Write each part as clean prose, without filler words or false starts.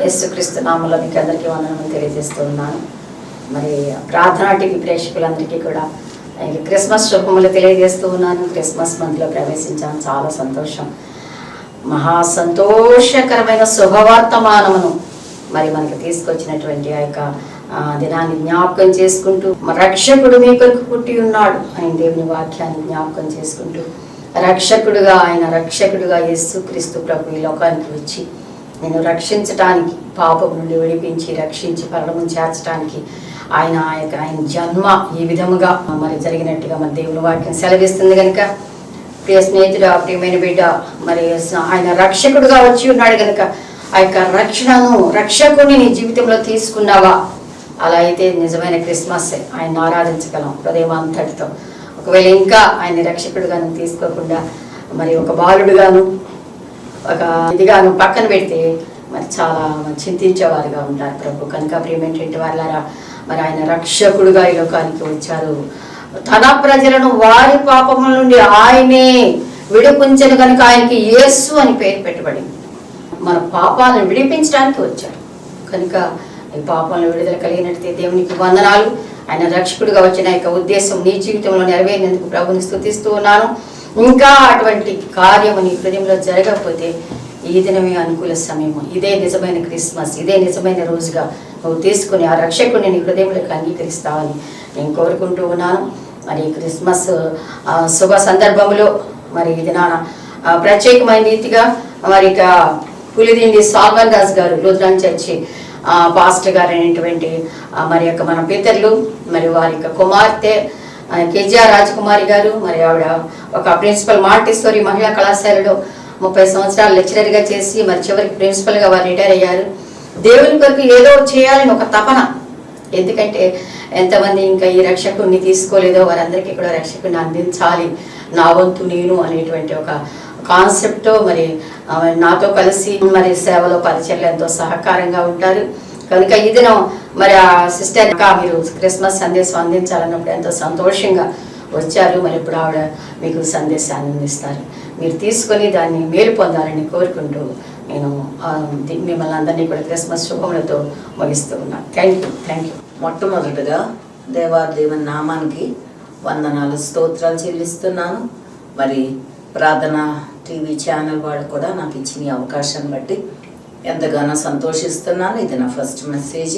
యేసుక్రీస్తు నామములో మీకు అందరికీ వందనములు తెలియజేస్తూ ఉన్నాను. మరి ప్రార్థనా టీవీ ప్రేక్షకులందరికీ కూడా క్రిస్మస్ శుభములు తెలియజేస్తూ ఉన్నాను. క్రిస్మస్ మంత్లో ప్రవేశించాను, చాలా సంతోషం. మహా సంతోషకరమైన శుభవర్తమానమును మరి మనకు తీసుకొచ్చినటువంటి ఆ యొక్క దినాన్ని జ్ఞాపకం చేసుకుంటూ, రక్షకుడు మీ కొరకు పుట్టి ఉన్నాడు ఆయన దేవుని వాక్యాన్ని జ్ఞాపకం చేసుకుంటూ, ఆయన రక్షకుడుగా యేసుక్రీస్తు ప్రభు ఈ లోకానికి వచ్చి నేను రక్షించటానికి, పాపం నుండి విడిపించి రక్షించి పరలోకం చేర్చడానికి ఆయన జన్మ ఈ విధముగా మరి జరిగినట్టుగా మన దేవుని వాక్యం సెలవిస్తుంది. కనుక ప్రియ స్నేహితుడు, ప్రియమైన బిడ్డ, మరి ఆయన రక్షకుడుగా వచ్చి ఉన్నాడు కనుక ఆ యొక్క రక్షకుని నీ జీవితంలో తీసుకున్నావా? అలా అయితే నిజమైన క్రిస్మస్ ఆయన ఆరాధించగలం హృదయం అంతటితో. ఒకవేళ ఇంకా ఆయన రక్షకుడుగాను తీసుకోకుండా మరి ఒక బాలుడుగాను ఒక ఇదిగాను పక్కన పెడితే మరి చాలా చింతించేవారుగా ఉంటారు ప్రభు. కనుక ప్రియమైనటువంటి వాళ్ళారా, మరి ఆయన రక్షకుడుగా ఈ లోకానికి వచ్చారు. తన ప్రజలను వారి పాపముల నుండి ఆయనే విడిపించను కనుక ఆయనకి యేసు అని పేరు పెట్టబడింది. మన పాపాలను విడిపించడానికి వచ్చారు కనుక ఈ పాపాలను విడుదల కలిగినట్టే దేవునికి వందనాలు. ఆయన రక్షకుడిగా వచ్చిన యొక్క ఉద్దేశం నీ జీవితంలో నెరవేరినందుకు ప్రభుని స్తుతిస్తూ ఉన్నాను. ఇంకా అటువంటి కార్యము నీ హృదయంలో జరగకపోతే ఈ దినమే అనుకూల సమయము, ఇదే నిజమైన క్రిస్మస్, ఇదే నిజమైన రోజుగా నువ్వు తీసుకుని ఆ రక్షకుడిని నీ హృదయంలోకి అంగీకరిస్తావని నేను కోరుకుంటూ ఉన్నాను. మరి క్రిస్మస్ శుభ సందర్భంలో మరి ఈ దినాన ప్రత్యేకమైన రీతిగా మరి ఇక పులిదిండి సాల్మన్ దాస్ గారు లూథరన్ చర్చి పాస్టర్ గారు అయినటువంటి మరి యొక్క మన పితరులు, మరి వారి యొక్క కుమార్తె కేజీఆర్ రాజకుమారి గారు, మరి ఆవిడ ఒక ప్రిన్సిపల్ మాంటిసోరీ మహిళా కళాశాలలో 30 సంవత్సరాలు లెక్చరర్గా చేసి మరి చివరికి ప్రిన్సిపల్గా వారు రిటైర్ అయ్యారు. దేవుని కొరకు ఏదో చేయాలని ఒక తపన. ఎందుకంటే ఎంతమంది ఇంకా ఈ రక్షకుడిని తీసుకోలేదో వారందరికీ కూడా రక్షకుడిని అందించాలి, నా వంతు నేను అనేటువంటి ఒక కాన్సెప్ట్తో మరి నాతో కలిసి మరి సేవలో పరిచర్లు ఎంతో సహకారంగా ఉంటారు. కనుక ఈ దినం మరి ఆ సిస్టర్ మీరు క్రిస్మస్ సందేశం అందించాలన్నప్పుడు ఎంతో సంతోషంగా వచ్చారు. మరి ఇప్పుడు ఆవిడ మీకు సందేశాన్ని అందిస్తారు. మీరు తీసుకొని దాన్ని మేలు పొందాలని కోరుకుంటూ నేను మిమ్మల్ని అందరినీ కూడా క్రిస్మస్ శుభములతో ముగిస్తూ ఉన్నాను. Thank you. మొట్టమొదటిగా దేవుని నామానికి వందనాలు, స్తోత్రాలు చెల్లిస్తున్నాను. మరి ప్రార్థన టీవీ ఛానల్ వాళ్ళు కూడా నాకు ఇచ్చిన అవకాశాన్ని బట్టి ఎంతగానో సంతోషిస్తున్నాను. ఇది నా ఫస్ట్ మెసేజ్.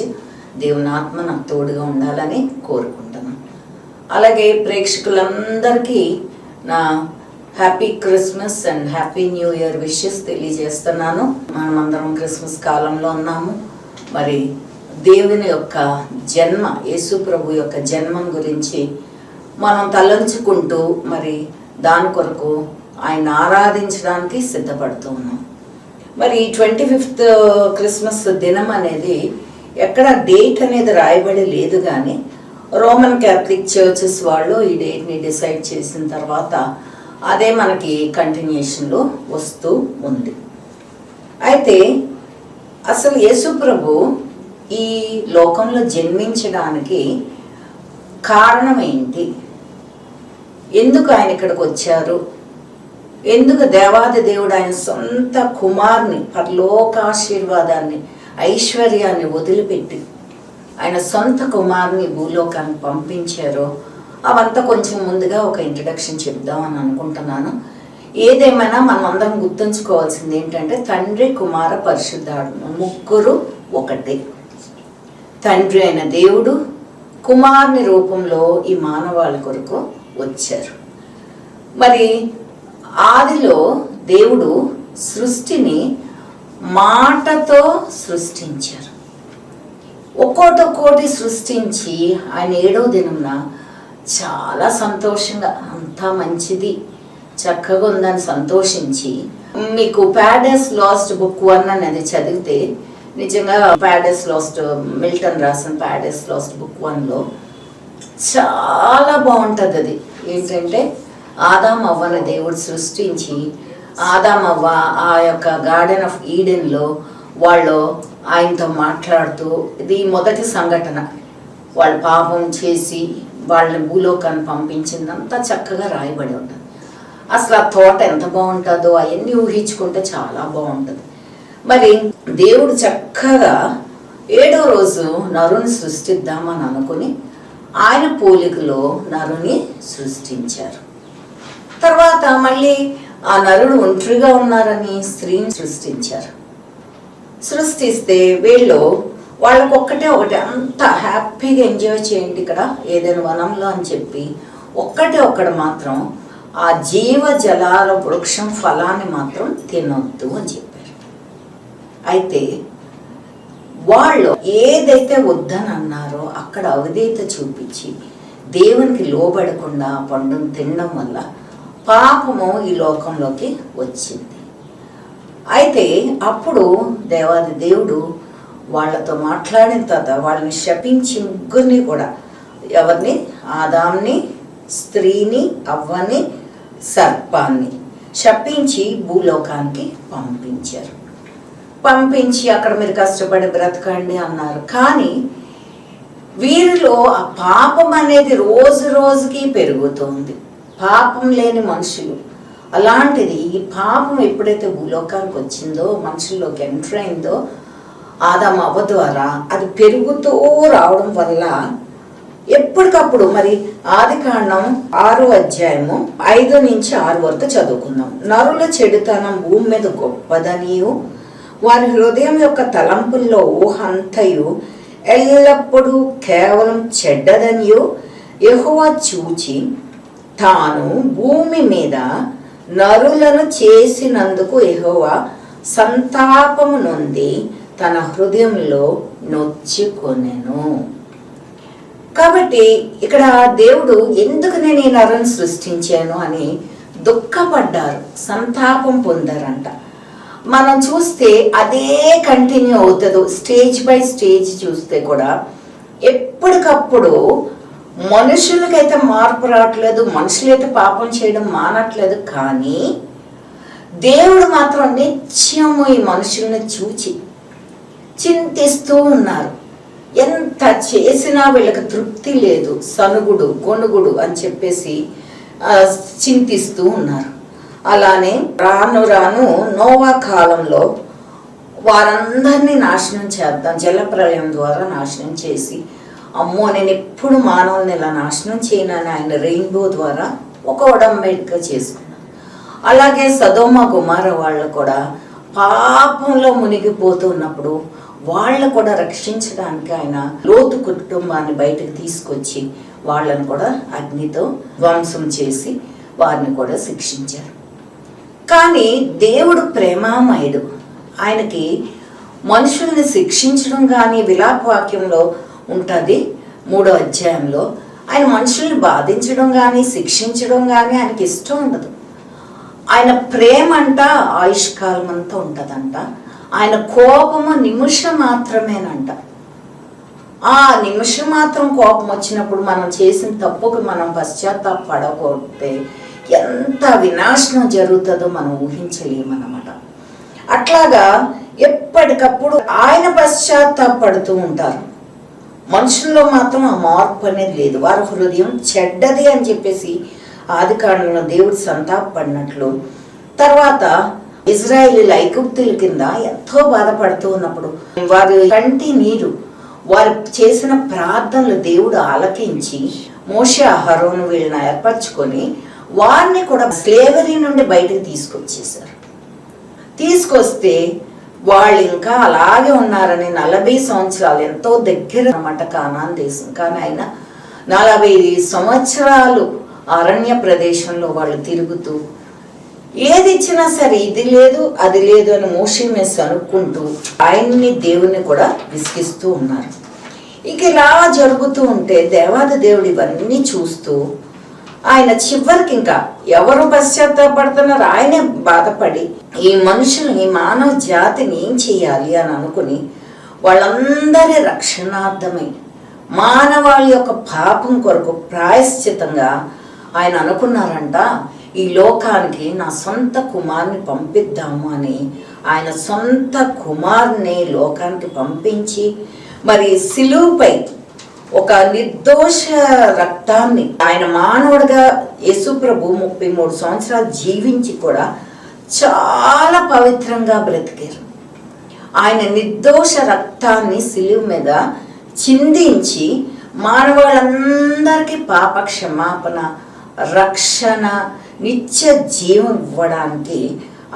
దేవుని ఆత్మ నాకు తోడుగా ఉండాలని కోరుకుంటున్నాను. అలాగే ప్రేక్షకులందరికీ నా happy Christmas and happy new year wishes తెలియజేస్తున్నాను. మనమందరం క్రిస్మస్ కాలంలో ఉన్నాము. మరి దేవుని యొక్క జన్మ, యేసు ప్రభు యొక్క జన్మం గురించి మనం తలంచుకుంటూ మరి దాని కొరకు ఆయన ఆరాధించడానికి సిద్ధపడుతూ ఉన్నాం. మరి 25th క్రిస్మస్ దినం అనేది ఎక్కడ డేట్ అనేది రాయబడి లేదు, కానీ రోమన్ క్యాథలిక్ చర్చెస్ వాళ్ళు ఈ డేట్ని డిసైడ్ చేసిన తర్వాత అదే మనకి కంటిన్యూషన్లో వస్తూ ఉంది. అయితే అసలు యేసు ప్రభు ఈ లోకంలో జన్మించడానికి కారణం ఏంటి? ఎందుకు ఆయన ఇక్కడికి వచ్చారు? ఎందుకు దేవాది దేవుడు ఆయన సొంత కుమార్ని, పరలోకాశీర్వాదాన్ని, ఐశ్వర్యాన్ని వదిలిపెట్టి ఆయన సొంత కుమార్ని భూలోకానికి పంపించారో అవంతా కొంచెం ముందుగా ఒక ఇంట్రడక్షన్ చెప్దామని అనుకుంటున్నాను. ఏదేమైనా మనం అందరం గుర్తుంచుకోవాల్సింది ఏంటంటే తండ్రి, కుమార, పరిశుద్ధాత్మ ముగ్గురు ఒకటే. తండ్రి అయిన దేవుడు కుమారుని రూపంలో ఈ మానవాళి కొరకు వచ్చారు. మరి ఆదిలో దేవుడు సృష్టిని మాటతో సృష్టించారు. ఒక్కోటి సృష్టించి ఆయన 7వ దినంన చాలా సంతోషంగా అంతా మంచిది చక్కగా ఉందని సంతోషించి, మీకు ప్యారడైస్ లాస్ట్ బుక్ 1 అనేది చదివితే నిజంగా ప్యారడైస్ లాస్ట్, మిల్టన్ రాసిన ప్యారడైస్ లాస్ట్ బుక్ 1లో చాలా బాగుంటుంది. అది ఏంటంటే ఆదాం అవ్వని దేవుడు సృష్టించి ఆదాం అవ్వ ఆ యొక్క గార్డెన్ ఆఫ్ ఈడెన్లో వాళ్ళు ఆయనతో మాట్లాడుతూ, ఇది మొదటి సంఘటన, వాళ్ళు పాపం చేసి వాళ్ళని భూలోకాన్ని పంపించిందంతా చక్కగా రాయబడి ఉంటుంది. అసలు ఆ తోట ఎంత బాగుంటుందో అవన్నీ ఊహించుకుంటే చాలా బాగుంటుంది. మరి దేవుడు చక్కగా 7వ రోజు నరుని సృష్టిద్దామని అనుకుని ఆయన పోలికలో నరుని సృష్టించారు. తర్వాత మళ్ళీ ఆ నరుడు ఒంటరిగా ఉన్నారని స్త్రీని సృష్టించారు. సృష్టిస్తే వాళ్ళకు ఒకటి అంత హ్యాపీగా ఎంజాయ్ చేయండి ఇక్కడ ఏదైనా వనంలో అని చెప్పి ఒక్కటి మాత్రం ఆ జీవ జలాల వృక్షం ఫలాన్ని మాత్రం తినొద్దు అని చెప్పారు. అయితే వాళ్ళు ఏదైతే వద్దని అన్నారో అక్కడ అవిధేయత చూపించి దేవునికి లోబడకుండా పండును తినడం వల్ల పాపము ఈ లోకంలోకి వచ్చింది. అయితే అప్పుడు దేవాది దేవుడు వాళ్ళతో మాట్లాడిన తర్వాత వాళ్ళని శపించి ముగ్గురిని కూడా, ఎవరిని? ఆదాంని, స్త్రీని, అవ్వని, సర్పాన్ని శపించి భూలోకానికి పంపించి అక్కడ మీరు కష్టపడి బ్రతకండి అన్నారు. కానీ వీరిలో ఆ పాపం అనేది రోజు రోజుకి పెరుగుతుంది. పాపం లేని మనుషులు. అలాంటిది ఈ పాపం ఎప్పుడైతే భూలోకానికి వచ్చిందో, మనుషుల్లోకి ఎంటర్ అయిందో ఆదాము అవ్వ ద్వారా అది పెరుగుతూ రావడం వల్ల ఎప్పటికప్పుడు మరి ఆదికాండం 6వ అధ్యాయము 5 నుంచి 6 వరకు చదువుకుందాం. నరుల చెడుతనం భూమి మీద గొప్పదనియు వారి హృదయం యొక్క తలంపుల్లో ఊహంతయు ఎల్లప్పుడూ కేవలం చెడ్డదనియు యెహోవా చూచి తాను భూమి మీద నరులను చేసినందుకు యెహోవా సంతాపము నొంది తన హృదయంలో నొచ్చుకొనెను. కాబట్టి ఇక్కడ దేవుడు ఎందుకు నేను ఈ నరుని సృష్టించాను అని దుఃఖపడ్డారు, సంతాపం పొందారంట. మనం చూస్తే అదే కంటిన్యూ అవుతుంది. స్టేజ్ బై స్టేజ్ చూస్తే కూడా ఎప్పటికప్పుడు మనుషులకైతే మార్పు రావట్లేదు, మనుషులైతే పాపం చేయడం మానట్లేదు. కానీ దేవుడు మాత్రం నిత్యము ఈ మనుషుల్ని చూచి చింతిస్తూ ఉన్నారు. ఎంత చేసినా వీళ్ళకి తృప్తి లేదు, సనుగుడు గొనుగుడు అని చెప్పేసి చింతిస్తూ ఉన్నారు. అలానే రాను రాను నోవా కాలంలో వారందరినీ నాశనం చేద్దాం, జలప్రలయం ద్వారా నాశనం చేసి, అమ్మో నేను ఎప్పుడు మానవుల్ని ఇలా నాశనం చేయనని ఆయన రెయిన్బో ద్వారా ఒక ఒడంబడిక చేసుకున్నాను. అలాగే సదోమ గుమార వాళ్ళు కూడా పాపంలో మునిగిపోతున్నప్పుడు వాళ్ళను కూడా రక్షించడానికి ఆయన లోతు కుటుంబాన్ని బయటకు తీసుకొచ్చి వాళ్ళను కూడా అగ్నితో ధ్వంసం చేసి వారిని కూడా శిక్షించారు. కానీ దేవుడు ప్రేమామయుడు. ఆయనకి మనుషుల్ని శిక్షించడం కానీ విలాపవాక్యంలో ఉంటుంది 3వ అధ్యాయంలో. ఆయన మనుషుల్ని బాధించడం కానీ శిక్షించడం కానీ ఆయనకి ఇష్టం ఉండదు. ఆయన ప్రేమ అంట ఆయుష్కాలం అంతా ఉంటుందంట. ఆయన కోపము నిమిషం మాత్రమేనంట. ఆ నిమిషం మాత్రం కోపం వచ్చినప్పుడు మనం చేసిన తప్పుకు మనం పశ్చాత్తాపడకపోతే ఎంత వినాశనం జరుగుతుందో మనం ఊహించలేమన్నమాట. అట్లాగా ఎప్పటికప్పుడు ఆయన పశ్చాత్తాపడుతూ ఉంటారు. మనుషుల్లో మాత్రం ఆ మార్పు అనేది లేదు. వారి హృదయం చెడ్డది అని చెప్పేసి ఆదికాండంలో దేవుడు సంతాపడినట్లు, తర్వాత ఇజ్రాయేలీల ఐగుప్తుల కింద ఎంతో బాధపడుతూ ఉన్నప్పుడు వారి కంటి నీరు, వారు చేసిన ప్రార్థనలు దేవుడు ఆలకించి మోషే అహరోను వీళ్ళని ఏర్పరచుకొని వారిని కూడా స్లేవరీ నుండి బయటకు తీసుకొస్తే వాళ్ళు ఇంకా అలాగే ఉన్నారని 40 సంవత్సరాలు ఎంతో దగ్గర అన్నమాట కానాన్ దేశం. కానీ ఆయన 40 సంవత్సరాలు అరణ్య ప్రదేశంలో వాళ్ళు తిరుగుతూ ఏది ఇచ్చినా సరే ఇది లేదు అది లేదు అని మోషే మీద అనుకుంటూ ఆయన్ని దేవుణ్ణి కూడా విసిగిస్తూ ఉన్నారు. ఇక ఇలా జరుగుతూ ఉంటే దేవాది దేవుడు ఇవన్నీ చూస్తూ ఆయన చివరికి ఇంకా ఎవరు పశ్చాత్తాపడుతున్నారు ఆయనే బాధపడి ఈ మనుషులు ఈ మానవ జాతిని ఏం చేయాలి అని అనుకుని వాళ్ళందరి రక్షణార్థమై మానవాళి యొక్క పాపం కొరకు ప్రాయశ్చితంగా ఆయన అనుకున్నారంట, ఈ లోకానికి నా సొంత కుమారుని పంపిద్దాము అని ఆయన సొంత కుమారుని లోకానికి పంపించి మరి సిలువుపై ఒక నిర్దోష రక్తాన్ని ఆయన మానవుడిగా యేసుప్రభు 33 సంవత్సరాలు జీవించి కూడా చాలా పవిత్రంగా బ్రతికారు. ఆయన నిర్దోష రక్తాన్ని సిలువ మీద చిందించి మానవాళ్ళందరికీ పాప క్షమాపణ, రక్షణ, నిత్య జీవం ఇవ్వడానికి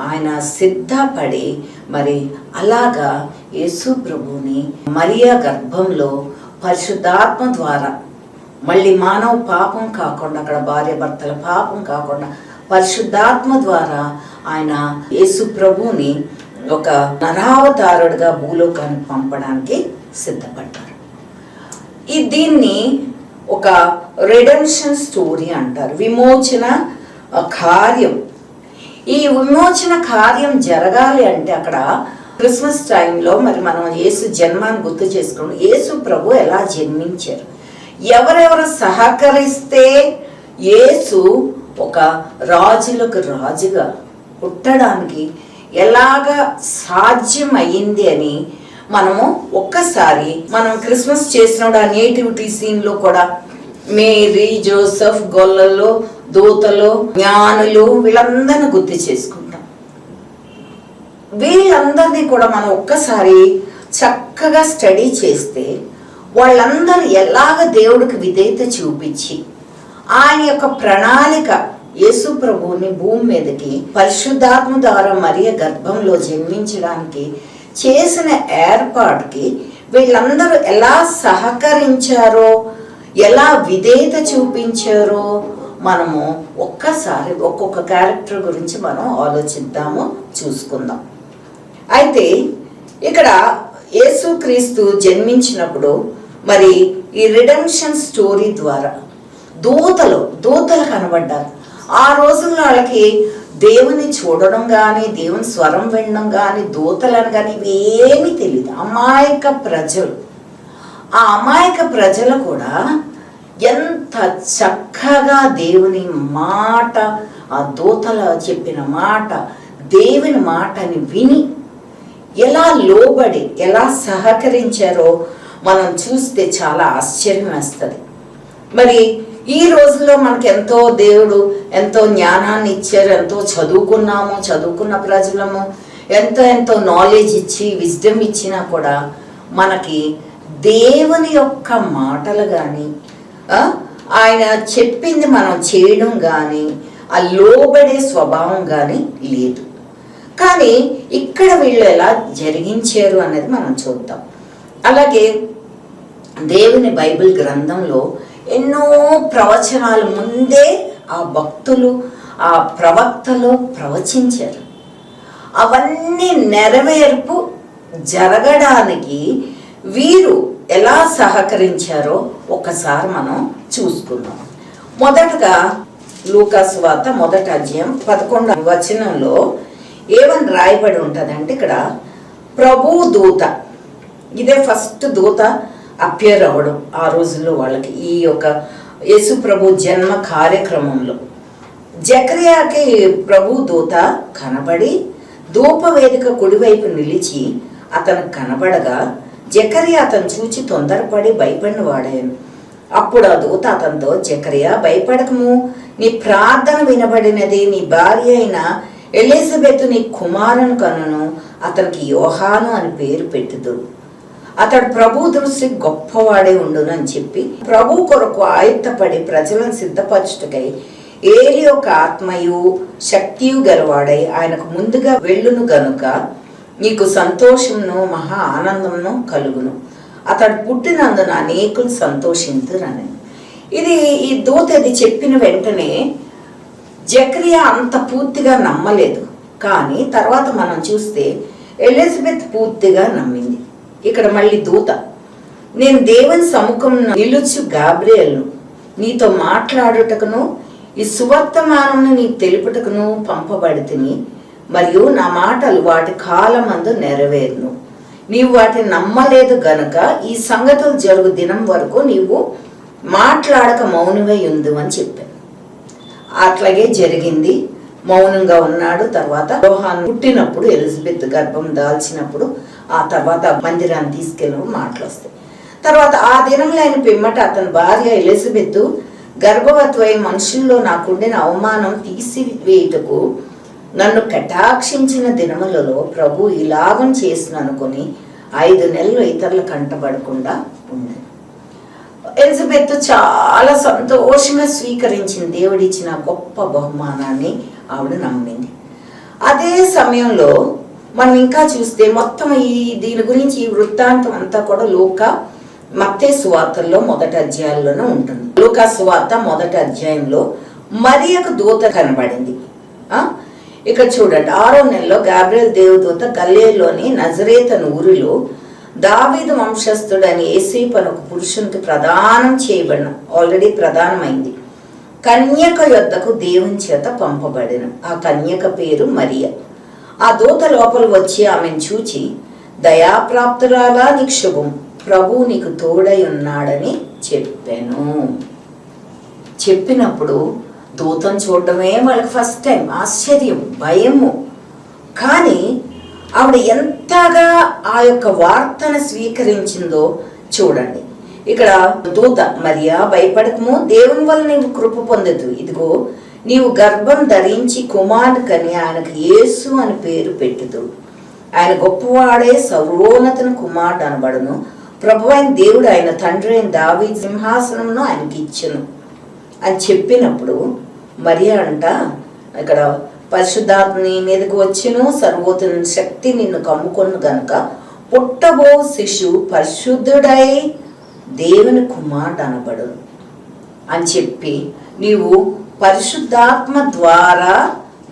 ఆయన సిద్ధపడి మరి అలాగా యేసు ప్రభుని మరియా గర్భంలో పరిశుద్ధాత్మ ద్వారా మళ్ళీ మానవ పాపం కాకుండా, అక్కడ భార్య భర్తల పాపం కాకుండా పరిశుద్ధాత్మ ద్వారా ఆయన యేసు ప్రభుని ఒక నరావతారుడిగా భూలోకానికి పంపడానికి సిద్ధపడ్డారు. దీన్ని ఒక రిడెంప్షన్ స్టోరీ అంటారు, విమోచన కార్యం. ఈ విమోచన కార్యం జరగాలి అంటే అక్కడ క్రిస్మస్ టైంలో మరి మనం యేసు జన్మాన్ని గుర్తు చేసుకుని యేసు ప్రభు ఎలా జన్మించారు, ఎవరెవరు సహకరిస్తే యేసు ఒక రాజులకు రాజుగా పుట్టడానికి ఎలాగా సాధ్యం అయ్యింది అని మనము ఒక్కసారి మనం క్రిస్మస్ చేసినప్పుడు ఆ నేటివిటీ సీన్లో కూడా మేరీ, జోసెఫ్, గొల్లలు, దూతలు, జ్ఞానులు వీళ్ళందరినీ గుర్తు చేసుకుంటాం. వీళ్ళందరినీ కూడా మనం ఒక్కసారి చక్కగా స్టడీ చేస్తే వాళ్ళందరూ ఎలాగ దేవుడికి విధేయత చూపించి ఆయన యొక్క ప్రణాళిక యేసు ప్రభువుని భూమి మీదకి పరిశుద్ధాత్మ ద్వారా మరియ గర్భంలో జన్మించడానికి చేసిన ఏర్పాటుకి వీళ్ళందరూ ఎలా సహకరించారో, ఎలా విధేయత చూపించారో మనము ఒక్కసారి ఒక్కొక్క క్యారెక్టర్ గురించి మనం ఆలోచిద్దాము, చూసుకుందాం. అయితే ఇక్కడ యేసుక్రీస్తు జన్మించినప్పుడు మరి ఈ రిడెంప్షన్ స్టోరీ ద్వారా దూతలు కనబడ్డారు. ఆ రోజుల్లో వాళ్ళకి దేవుని చూడడం కానీ, దేవుని స్వరం వినడం కానీ, దూతలను కానీ ఇవేమీ తెలియదు. అమాయక ప్రజలు. ఆ అమాయక ప్రజలు కూడా ఎంత చక్కగా దేవుని మాట, ఆ దూతల చెప్పిన మాట, దేవుని మాటని విని ఎలా లోబడి ఎలా సహకరించారో మనం చూస్తే చాలా ఆశ్చర్యం వేస్తుంది. మరి ఈ రోజుల్లో మనకి ఎంతో దేవుడు ఎంతో జ్ఞానాన్ని ఇచ్చారు, ఎంతో చదువుకున్న ప్రజలము ఎంతో నాలెడ్జ్ ఇచ్చి విజ్డమ్ ఇచ్చినా కూడా మనకి దేవుని యొక్క మాటలు కానీ ఆయన చెప్పింది మనం చేయడం కానీ ఆ లోబడే స్వభావం కానీ లేదు. కానీ ఇక్కడ వీళ్ళు ఎలా జరిగించారు అనేది మనం చూద్దాం. అలాగే దేవుని బైబిల్ గ్రంథంలో ఎన్నో ప్రవచనాలు ముందే ఆ భక్తులు, ఆ ప్రవక్తలు ప్రవచించారు. అవన్నీ నెరవేర్పు జరగడానికి వీరు ఎలా సహకరించారో ఒకసారి మనం చూసుకుందాం. మొదటగా లూకా సువార్త 1వ అధ్యాయం 11వ వచనంలో ఏమని రాయబడి ఉంటుందంటే, ఇక్కడ ప్రభు దూత, ఇదే ఫస్ట్ దూత అపియర్ అవ్వడం ఆ రోజుల్లో వాళ్ళకి. ఈ యొక్క యేసు ప్రభు జన్మ కార్యక్రమంలో జకర్యాకి ప్రభు దూత కనబడి ధూపవేదిక కుడివైపు నిలిచి అతను కనబడగా జకర్యా అతను చూచి తొందరపడి భయపడిన వాడాను. అప్పుడు ఆ దూత అతనితో, జకర్యా భయపడకము, నీ ప్రార్థన వినబడినది, నీ భార్య అయిన ఎలిజబెత్ నీ కుమారుని కనును, అతనికి యోహాను అని పేరు పెట్టుదురు. అతడు ప్రభు దృష్టి గొప్పవాడే ఉండును అని చెప్పి ప్రభు కొరకు ఆయుత్తపడి ప్రజలను సిద్ధపరచుటకై ఏలి యొక్క ఆత్మయు శక్తియు గలవాడై ఆయనకు ముందుగా వెళ్ళును గనుక నీకు సంతోషమును మహా ఆనందమును కలుగును. అతడు పుట్టినందున అనేకులు సంతోషింతురని. ఈ దూత ఇది చెప్పిన వెంటనే జకర్యా అంత పూర్తిగా నమ్మలేదు. కానీ తర్వాత మనం చూస్తే ఎలిజబెత్ పూర్తిగా నమ్మింది. ఇక్కడ మళ్ళీ దూత, నేను దేవుని సముఖం నిలుచు గాబ్రియేలును, నీతో మాట్లాడుటకును ఈ సువర్తమానమును నీకు తెలుపుటకును పంపబడితిని, మరియు నా మాటలు వాటి కాలమందు నెరవేరును. నీవు వాటిని నమ్మలేదు గనుక ఈ సంగతులు జరుగు దినం వరకు నీవు మాట్లాడక మౌనమై ఉండు అని చెప్పాను. అట్లాగే జరిగింది. మౌనంగా ఉన్నాడు. తర్వాత యోహాను పుట్టినప్పుడు, ఎలిజబెత్ గర్భం దాల్చినప్పుడు, ఆ తర్వాత మందిరాన్ని తీసుకెళ్ళినప్పుడు మాటలు వస్తాయి. తర్వాత ఆ దినంలో ఆయన పిమ్మట అతని భార్య ఎలిజబెత్ గర్భవతి అయి మనుషుల్లో నాకుండిన అవమానం తీసివేయుటకు నన్ను కటాక్షించిన దినములలో ప్రభు ఇలాగం చేసిన అనుకుని 5 నెలలు ఇతరుల కంటబడకుండా ఉంది. ఎలిజబెత్ చాలా సంతోషంగా స్వీకరించింది దేవుడిచ్చిన గొప్ప బహుమానాన్ని. ఆవిడ నమ్మింది. అదే సమయంలో మనం ఇంకా చూస్తే మొత్తం దీని గురించి ఈ వృత్తాంతం అంతా కూడా మత్తయి సువార్తల్లో మొదటి అధ్యాయంలోనే ఉంటుంది. లూకా సువార్త మొదటి అధ్యాయంలో మరియకు దూత కనబడింది. ఇక్కడ చూడండి, 6వ నెలలో గాబ్రియల్ దేవదూత గలిలయలోని నజరేతు అను ఊరిలో దావీదు వంశస్థుడని యేసేపు అనే ఒక పురుషునికి ప్రదానం చేయబడిన, ఆల్రెడీ ప్రదానమైంది, కన్యక యొద్దకు దేవుని చేత పంపబడిన. ఆ కన్యక పేరు మరియ. ఆ దూత లోపల వచ్చి ఆమెను చూచి, దయాప్రాప్తురాలా, నీకు శుభం, ప్రభు నీకు తోడై ఉన్నాడని చెప్పాను. చెప్పినప్పుడు దూతను చూడడమే వాళ్ళకి ఫస్ట్ టైం, ఆశ్చర్యం, భయము. కానీ ఆవిడ ఎంతగా ఆ యొక్క వార్తను స్వీకరించిందో చూడండి. ఇక్కడ దూత, మరియా భయపడకము, దేవుని వల్ల నీవు కృప పొందదు, ఇదిగో నీవు గర్భం ధరించి కుమారుడు కని ఆయనకు యేసు అని పేరు పెట్టుదు. ఆయన గొప్పవాడే, సర్వోన్నతుని కుమారుడు అనబడును. ప్రభు అయిన దేవుడు ఆయన తండ్రి అయిన దావీదు సింహాసనంను ఆయనకి ఇచ్చును అని చెప్పినప్పుడు మరియా అంట, ఇక్కడ పరిశుద్ధాత్మని మీదకు వచ్చును, సర్వోన్నతుని శక్తి నిన్ను కమ్ముకొను గనుక పుట్టబో శిశువు పరిశుద్ధుడై దేవుని కుమారుడు అనబడు అని చెప్పి, నీవు పరిశుద్ధాత్మ ద్వారా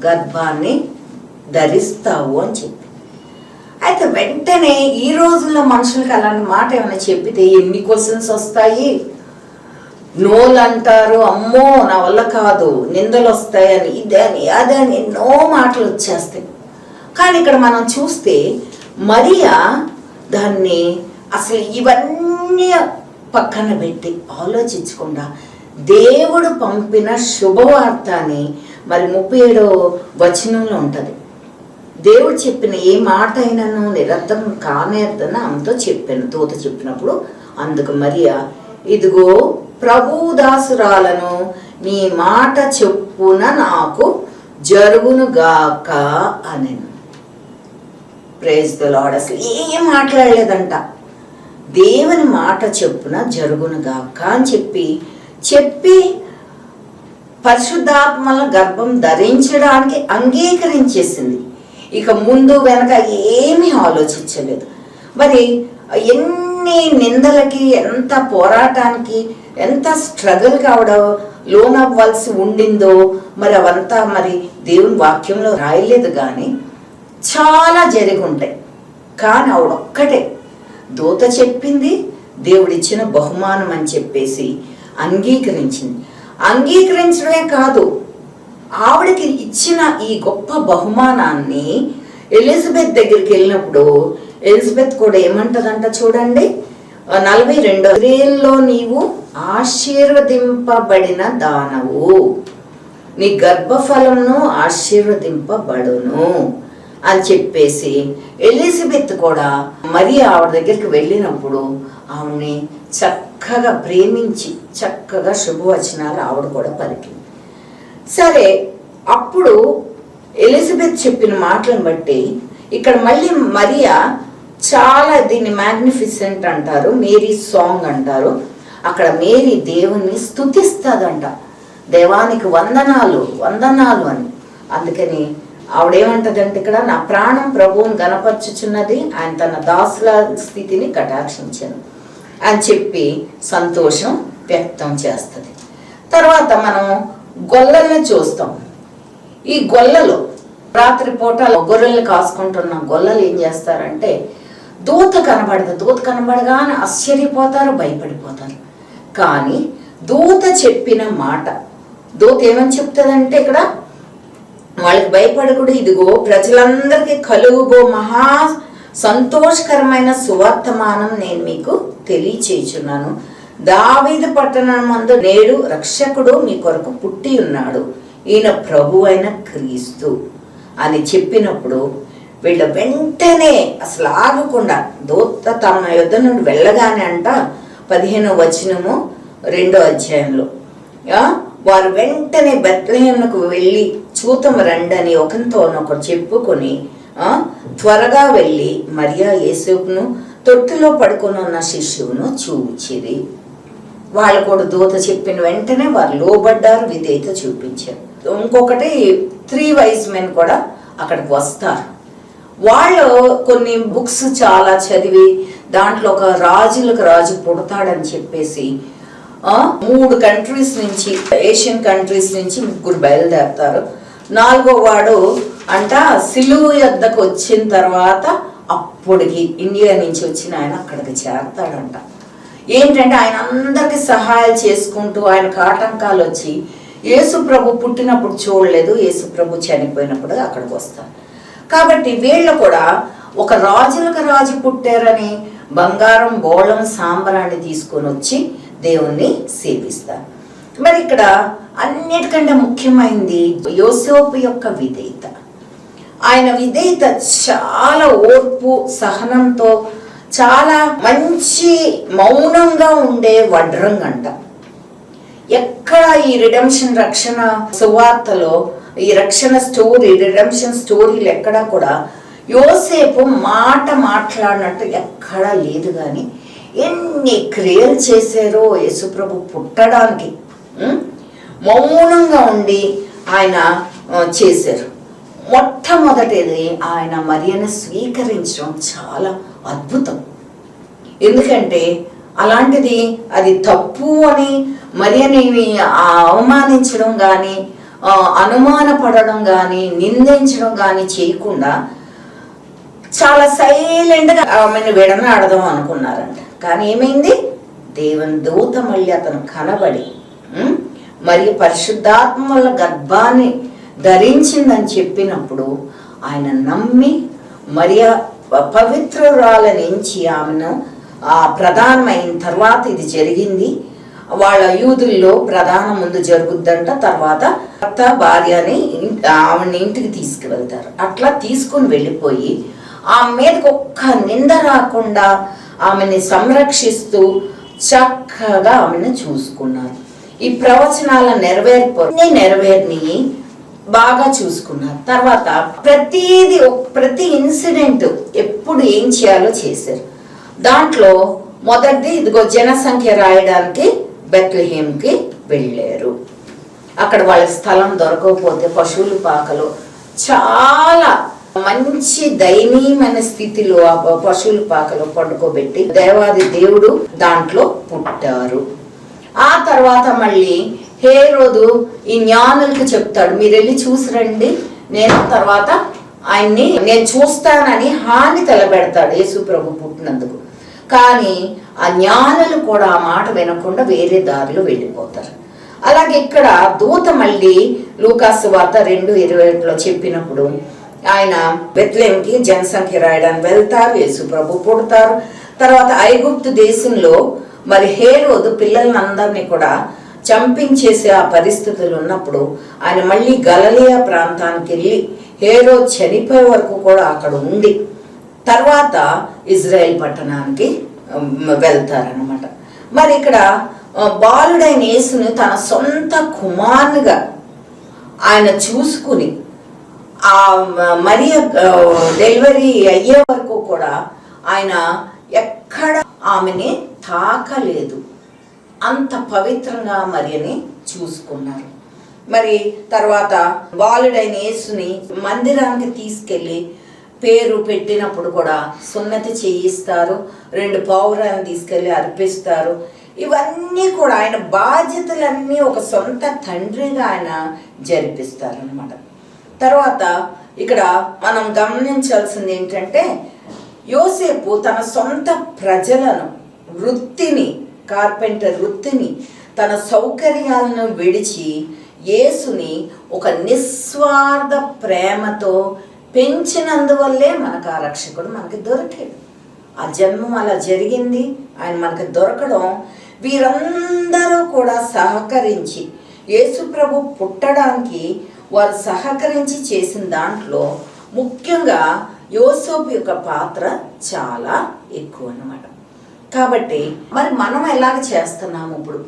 గర్భాన్ని ధరిస్తావు అని చెప్పి. అయితే వెంటనే ఈ రోజుల్లో మనుషులకు అలాంటి మాట ఏమైనా చెప్పితే ఎన్ని క్వశ్చన్స్ వస్తాయి. నోలు అంటారు, అమ్మో నా వల్ల కాదు, నిందలు వస్తాయని, ఇదని అదని ఎన్నో మాటలు వచ్చేస్తాయి. కానీ ఇక్కడ మనం చూస్తే మరియా దాన్ని అసలు ఇవన్నీ పక్కన పెట్టి ఆలోచించకుండా దేవుడు పంపిన శుభవార్త అని మరి 37వ వచనంలో ఉంటుంది. దేవుడు చెప్పిన ఏ మాట అయినాను నిరర్థం కానేర్దని ఆమెతో చెప్పాను. దూత చెప్పినప్పుడు అందుకు మరియా, ఇదిగో ప్రభుదాసురాలను, నీ మాట చెప్పున నాకు జరుగునుగాక అని. Praise the lord. అసలు ఏం మాట్లాడలేదంట, దేవుని మాట చెప్పున జరుగునుగాక అని చెప్పి పరిశుద్ధాత్మల గర్భం ధరించడానికి అంగీకరించేసింది. ఇక ముందు వెనక ఏమీ ఆలోచించలేదు. మరి ఎన్ని నిందలకి, ఎంత పోరాటానికి, ఎంత స్ట్రగుల్ కావడం లోనవ్వాల్సి ఉండిందో మరి అవంతా మరి దేవుని వాక్యంలో రాయలేదు. కానీ చాలా జరిగి ఉంటాయి. కానీ ఆవిడ ఒక్కటే దూత చెప్పింది, దేవుడిచ్చిన బహుమానం అని చెప్పేసి అంగీకరించింది. అంగీకరించడమే కాదు, ఆవిడకి ఇచ్చిన ఈ గొప్ప బహుమానాన్ని ఎలిజబెత్ దగ్గరికి వెళ్ళినప్పుడు ఎలిజబెత్ కూడా ఏమంటదంట చూడండి, 42 నీవు ఆశీర్వదింపబడిన దానవు, నీ గర్భఫలమును ఆశీర్వదింపబడును అని చెప్పేసి ఎలిజబెత్ కూడా మరి ఆవిడ దగ్గరికి వెళ్ళినప్పుడు ఆవిడ్ని చక్కగా ప్రేమించి చక్కగా శుభవచనాలు ఆవిడ కూడా పలికింది. సరే, అప్పుడు ఎలిజబెత్ చెప్పిన మాటలను బట్టి ఇక్కడ మళ్ళీ మరియా చాలా, దీన్ని మ్యాగ్నిఫిసెంట్ అంటారు, మేరీ సాంగ్ అంటారు. అక్కడ మేరీ దేవుణ్ణి స్తుతిస్తుందంట, దేవానికి వందనాలు వందనాలు అని. అందుకని ఆవిడేమంటదంటే ఇక్కడ, నా ప్రాణం ప్రభువుని గణపరచుచున్నది, ఆయన తన దాసుల స్థితిని కటాక్షించాను అని చెప్పి సంతోషం వ్యక్తం చేస్తుంది. తర్వాత మనం గొల్లల్ని చూస్తాం. ఈ గొల్లలో రాత్రి పూట గొర్రెల్ని కాసుకుంటున్న గొల్లలు ఏం చేస్తారంటే, దూత కనబడగానే ఆశ్చర్యపోతారు, భయపడిపోతారు. కానీ దూత చెప్పిన మాట, దూత ఏమని చెప్తుందంటే ఇక్కడ వాళ్ళకి భయపడకూడదు, ఇదిగో ప్రజలందరికీ కలుగుబో మహా సంతోషకరమైన సువర్తమానం నేను మీకు తెలియచేయుచున్నాను. దావీదు పట్టణమందు నేడు రక్షకుడు మీ కొరకు పుట్టి ఉన్నాడు, ఈయన ప్రభు అయిన క్రీస్తు అని చెప్పినప్పుడు వీళ్ళ వెంటనే అసలు ఆగకుండా దూత తమ యుద్ధ నుండి వెళ్ళగానే అంట 15వ వచనము 2వ అధ్యాయంలో వారు వెంటనే బెత్లెహేమునకు వెళ్ళి చూతం రండని ఒకరితోనొకరు చెప్పుకొని త్వరగా వెళ్ళి మరియా యేసును తొట్టులో పడుకొని ఉన్న శిశువును చూచిరి. వాళ్ళు కూడా దూత చెప్పిన వెంటనే వారు లోబడ్డారు, విధేయత చూపించారు. ఇంకొకటి 3 wise men కూడా అక్కడికి వస్తారు. వాళ్ళు కొన్ని బుక్స్ చాలా చదివి దాంట్లో ఒక రాజులకు రాజు పుడతాడని చెప్పేసి 3 కంట్రీస్ నుంచి, ఏషియన్ కంట్రీస్ నుంచి 3 బయలుదేరతారు. 4వ వాడు అంట సిలువు యొద్దకు వచ్చిన తర్వాత అప్పటికి ఇండియా నుంచి వచ్చిన ఆయన అక్కడికి చేరతాడంట. ఏంటంటే ఆయన అందరికి సహాయాలు చేసుకుంటూ ఆయనకు ఆటంకాలు వచ్చి యేసు ప్రభు పుట్టినప్పుడు చూడలేదు, యేసు ప్రభు చనిపోయినప్పుడు అక్కడికి వస్తారు. కాబట్టి వీళ్ళు కూడా ఒక రాజులకు రాజు పుట్టారని బంగారం బోళం సాంబ్రాన్ని తీసుకొని వచ్చి దేవుణ్ణి సేవిస్తారు. మరి ఇక్కడ అన్నిటికంటే ముఖ్యమైనది యోసేపు యొక్క విధేయత. ఆయన విధేయత చాలా ఓర్పు సహనంతో, చాలా మంచి మౌనంగా ఉండే వడ్రంగంట. ఎక్కడ ఈ రిడెంప్షన్ రక్షణ సువార్తలో ఈ రక్షణ స్టోరీ, రిడెంప్షన్ స్టోరీలు ఎక్కడా కూడా యోసేపు మాట మాట్లాడినట్టు ఎక్కడా లేదు. కానీ ఎన్ని క్రియలు చేశారో యేసుప్రభు పుట్టడానికి మౌనంగా ఉండి ఆయన చేశారు. మొట్టమొదటిది ఆయన మరియను స్వీకరించడం చాలా అద్భుతం. ఎందుకంటే అలాంటిది అది తప్పు అని మరియని అవమానించడం కానీ, అనుమానపడడం కానీ, నిందించడం కానీ చేయకుండా చాలా సైలెంట్గా ఆమెను విడనాడదాం అనుకున్నారంట. కానీ ఏమైంది? దేవుని దూత మళ్ళీ అతను కనబడి మరియు పరిశుద్ధాత్మ వల్ల గర్భాన్ని ధరించిందని చెప్పినప్పుడు ఆయన నమ్మి మరియా పవిత్రురాలనించి ఆమెను ప్రధానమైన తర్వాత ఇది జరిగింది. వాళ్ళ యూదుల్లో ప్రధానం ముందు జరుగుద్దంట, తర్వాత భర్త భార్యని ఆమెని ఇంటికి తీసుకువెళ్తారు. అట్లా తీసుకుని వెళ్ళిపోయి ఆమె మీదకి ఒక్క నింద రాకుండా ఆమెని సంరక్షిస్తూ చక్కగా ఆమెను చూసుకున్నారు. ఈ ప్రవచనాల నెరవేరిని బాగా చూసుకున్నారు. తర్వాత ప్రతి ఇన్సిడెంట్ ఎప్పుడు ఏం చేయాలో చేశారు. దాంట్లో మొదటిది ఇదిగో జనసంఖ్య రాయడానికి బెత్లెహేంకి వెళ్ళారు. అక్కడ వాళ్ళ స్థలం దొరకకపోతే పశువుల పాకలో చాలా మంచి దయనీయమైన స్థితిలో ఆ పశువుల పాకలో పండుకోబెట్టి దేవాది దేవుడు దాంట్లో పుట్టారు. ఆ తర్వాత మళ్ళీ హేరోదు ఈ జ్ఞానులకు చెప్తాడు, మీరు వెళ్ళి చూసిరండి, నేను తర్వాత ఆయన్ని నేను చూస్తానని హాని తలబెడతాడు యేసు ప్రభు పుట్టినందుకు. కానీ ఆ జ్ఞానులు కూడా ఆ మాట వినకుండా వేరే దారిలో వెళ్ళిపోతారు. అలాగే ఇక్కడ దూత మళ్ళీ లూకాసు వార్త 2:21 చెప్పినప్పుడు ఆయన బెత్లెహేంకి జనసంఖ్య రాయడానికి వెళ్తారు, యేసు ప్రభు పుడతారు. తర్వాత ఐగుప్తు దేశంలో మరి హేరోదు పిల్లలందరినీ కూడా చంపించేసే ఆ పరిస్థితులు ఉన్నప్పుడు ఆయన మళ్ళీ గలిలయ ప్రాంతానికి వెళ్ళి హేరోదు చనిపోయే వరకు కూడా అక్కడ ఉండి తర్వాత ఇజ్రాయెల్ పట్టణానికి వెళ్తారనమాట. మరి ఇక్కడ బాలుడైన యేసుని తన సొంత కుమారునిగా ఆయన చూసుకుని ఆ మరియ డెలివరీ అయ్యే వరకు కూడా ఆయన ఎక్కడ ఆమెని తాకలేదు. అంత పవిత్రంగా మరియని చూసుకున్నారు. మరి తర్వాత బాలుడైన యేసుని మందిరానికి తీసుకెళ్ళి పేరు పెట్టినప్పుడు కూడా సున్నతి చేయిస్తారు, 2 పావురాలను తీసుకెళ్ళి అర్పిస్తారు. ఇవన్నీ కూడా ఆయన బాధ్యతలన్నీ ఒక సొంత తండ్రిగా ఆయన జరిపిస్తారనమాట. తర్వాత ఇక్కడ మనం గమనించాల్సింది ఏంటంటే యోసేపు తన సొంత ప్రజలను, వృత్తిని, కార్పెంటర్ వృత్తిని, తన సౌకర్యాలను విడిచి యేసుని ఒక నిస్వార్థ ప్రేమతో పెంచినందువల్లే మనకు ఆ రక్షకుడు మనకి దొరికాడు. ఆ జన్మం అలా జరిగింది, ఆయన మనకి దొరకడం. వీరందరూ కూడా సహకరించి యేసు ప్రభు పుట్టడానికి వారు సహకరించి చేసిన దాంట్లో ముఖ్యంగా యోసేపు యొక్క పాత్ర చాలా ఎక్కువ అన్నమాట. కాబట్టి మరి మనం ఎలాగ చేస్తున్నాము? ఇప్పుడు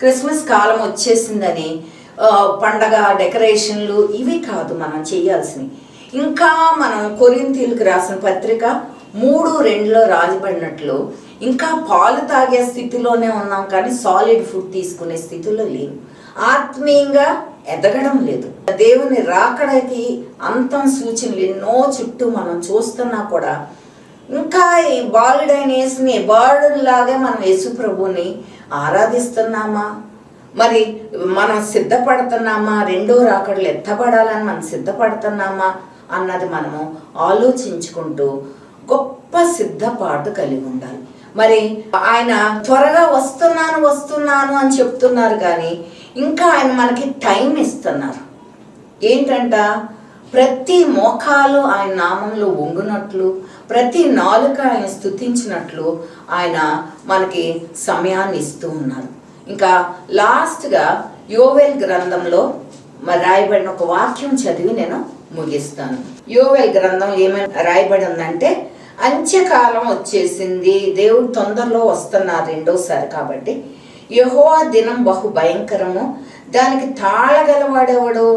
క్రిస్మస్ కాలం వచ్చేసిందని పండగ డెకరేషన్లు ఇవి కాదు మనం చేయాల్సినవి. ఇంకా మనం కొరింథీయులకు రాసిన పత్రిక 3:2 రాయబడినట్లు ఇంకా పాలు తాగే స్థితిలోనే ఉన్నాం, కానీ సాలిడ్ ఫుడ్ తీసుకునే స్థితిలో లేవు. ఆత్మీయంగా ఎదగడం లేదు. దేవుని రాకడకి అంతం సూచనలు ఎన్నో చుట్టూ మనం చూస్తున్నా కూడా ఇంకా ఈ బాలుడైన యేసుని బాలుడిలాగే మనం యేసు ప్రభుని ఆరాధిస్తున్నామా? మరి మనం సిద్ధపడుతున్నామా? రెండో రాకడలు ఎత్తబడాలని మనం సిద్ధపడుతున్నామా అన్నది మనము ఆలోచించుకుంటూ గొప్ప సిద్ధపాటు కలిగి ఉండాలి. మరి ఆయన త్వరగా వస్తున్నాను అని చెప్తున్నారు, కానీ ఇంకా ఆయన మనకి టైం ఇస్తున్నారు. ఏంటంట? ప్రతి మోకాలు ఆయన నామంలో వంగునట్లు, ప్రతి నాలుక ఆయన స్తుతించినట్లు ఆయన మనకి సమయాన్ని ఇస్తూ ఉన్నారు. ఇంకా లాస్ట్గా యోవేల్ గ్రంథంలో మరి రాయబడిన ఒక వాక్యం చదివి నేను ముగిస్తాను. యోవేల్ గ్రంథం ఏమని రాయబడి ఉందంటే, అంత్యకాలం వచ్చేసింది, దేవుడు తొందరలో వస్తున్నారు రెండోసారి. కాబట్టి యెహోవా దినం బహు భయంకరము, దానికి తాళగలవాడెవడు?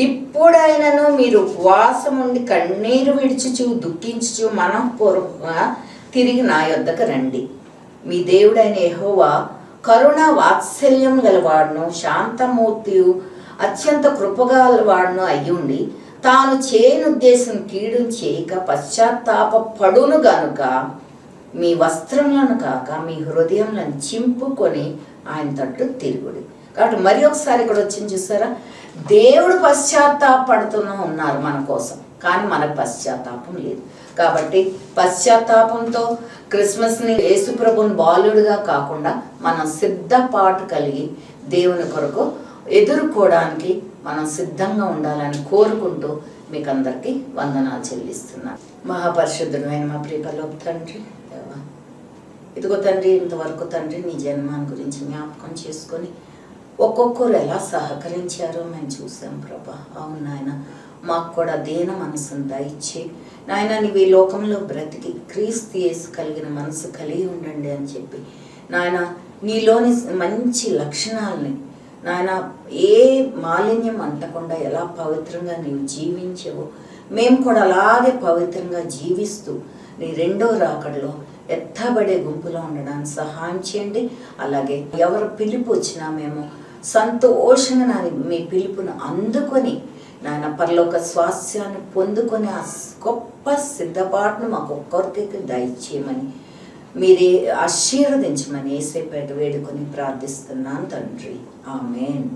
ఇప్పుడైనను మీరు ఉపవాసం ఉండి కన్నీరు విడిచుచు దుఃఖించుచు మనఃపూర్వకంగా తిరిగి నా యొద్దకు రండి. మీ దేవుడైన యెహోవా కరుణ వాత్సల్యం గలవాడును, శాంతమూర్తియు, అత్యంత కృపగలవాడును అయ్యుండి తాను చేయనుద్దేశం కీడు చేయక పశ్చాత్తాపడును గనుక మీ వస్త్రములను కాక మీ హృదయములను చింపుకొని ఆయన తట్టు తిరుగుడి. కాబట్టి మరి ఒకసారి ఇక్కడ వచ్చింది చూసారా, దేవుడు పశ్చాత్తాపడుతూనే ఉన్నారు మన కోసం, కానీ మనకు పశ్చాత్తాపం లేదు. కాబట్టి పశ్చాత్తాపంతో క్రిస్మస్ని యేసుప్రభుని బాలుడిగా కాకుండా మనం సిద్ధపాటు కలిగి దేవుని కొరకు ఎదుర్కోవడానికి మనం సిద్ధంగా ఉండాలని కోరుకుంటూ మీకు అందరికీ వందనాలు చెల్లిస్తున్నాను. మహాపరిశుద్ధుడైన మా ప్రియ పరలోక తండ్రి, ఇదిగో తండ్రి, ఇంతవరకు తండ్రి నీ జన్మాన్ని గురించి జ్ఞాపకం చేసుకొని ఒక్కొక్కరు ఎలా సహకరించారో మేము చూసాం ప్రభా. అవును నాయన, మాకు కూడా దీన మనసును దయచి నాయన, నీవు ఈ లోకంలో బ్రతికి క్రీస్తు యేసు కలిగిన మనసు కలిగి ఉండండి అని చెప్పి నాయన, నీలోని మంచి లక్షణాలని నాయన, ఏ మాలిన్యం అంటకుండా ఎలా పవిత్రంగా నీవు జీవించావో మేము కూడా అలాగే పవిత్రంగా జీవిస్తూ నీ రెండో రాకడలో ఎత్తబడే గుంపులో ఉండడానికి సహాయం చేయండి. అలాగే ఎవరు పిలుపు వచ్చినా మేము సంతోషంగా మీ పిలుపును అందుకొని నాయన పరలోక స్వాస్యాన్ని పొందుకొని ఆ గొప్ప సిద్ధపాటును మాకు ఒక్కొక్కరికి దయచేయమని, మీరే ఆశీర్వదించమని యేసయ్య పేరిట వేడుకొని ప్రార్థిస్తున్నాను తండ్రి. ఆమేన్.